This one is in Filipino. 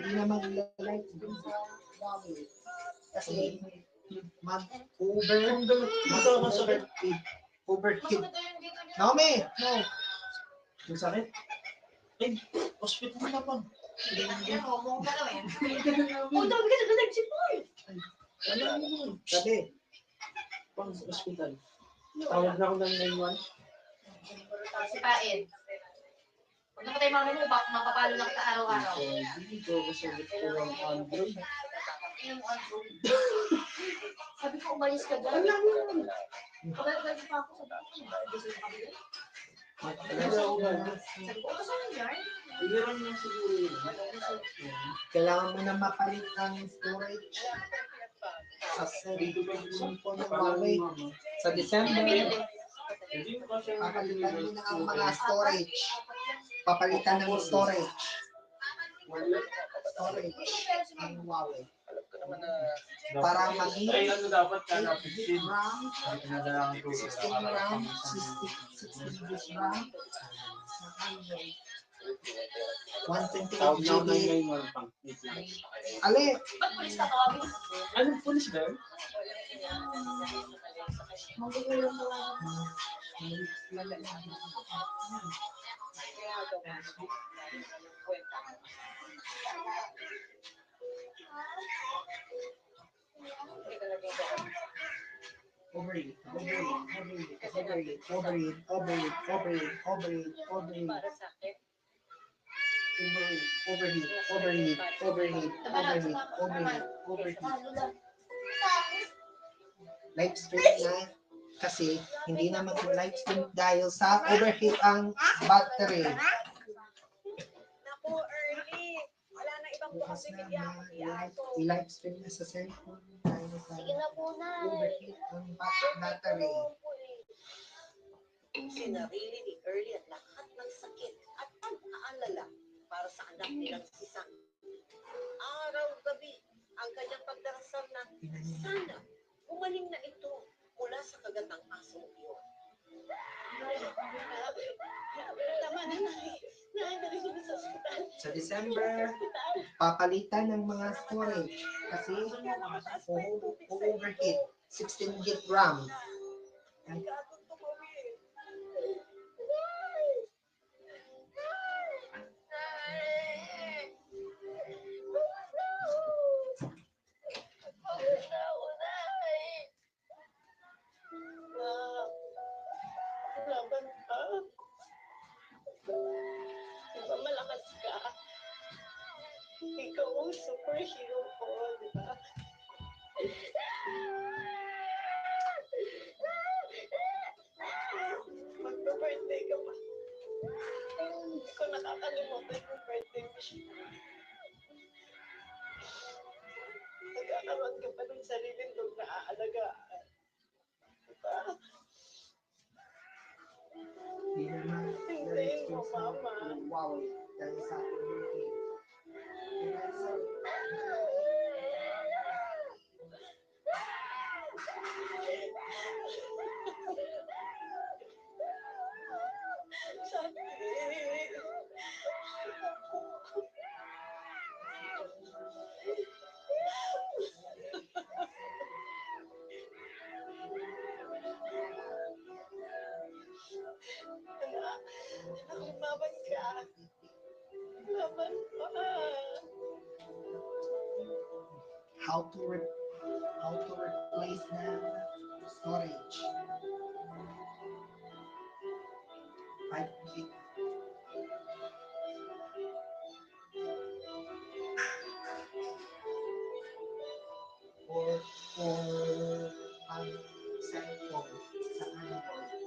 hindi na mag-live din sa Huawei. Kasi overheat. Naomi! No! Yung sakit? Eh, hospital na pa. Sabi, Pang hospital. Tawag na ako ng 911. Sipain. Huwag na tayo mga mo, mapapalo lang kita araw-araw. Dito, masakit ko ng Android. Sabi ko, umalis ka dyan. Pagkakas pa ako sa bahay. Sabi ko, kasama yan? Ilan niya siguro yun. kailangan mo na mapalit ng storage sa cellphone ng Huawei. Sa December, papalitan mo na ang mga storage. Papalitan ng storage. Storage ng Huawei. Para maging Ay, ano dapat ka na 16 RAM, 16 RAM, 16 GB RAM, sa Android. 128 tawag na ako ng GB. 911 pang. Ali, Ba't pulis ka tawagin? Anong pulis ba yun? overheat. Live stream na kasi hindi na mag-live stream dahil sa overheat ang battery. Naku, early. Wala na ibang bukas bibigyan ako I-live stream na sa cellphone dahil sa Sige na po na. overheat ang battery. Sinarili ni Early at lahat ng sakit at pag-aalala para sa anak nilang si Sam. Araw-gabi ang kanyang pagdarasal na sana gumaling na ito mula sa kagatang asong iyon. Tama na, Nay. Dali siya sa ospital. Sa December, papalitan ng mga storage kasi overheat. 16 GB RAM. Laban ka. Diba malakas ka? Ikaw ang superhero ko, di ba? Magpa-birthday ka pa. Hindi ko nakakalimutan yung birthday wish mo. Nagkakaroon ka pa ng sariling dog na aalagaan. Diba? Hindi naman Hintayin mo, Mama. Wow, dahil sa overheat. Laban ka. Laban pa. How to replace the storage. 5 gig. Or cellphone sa Android.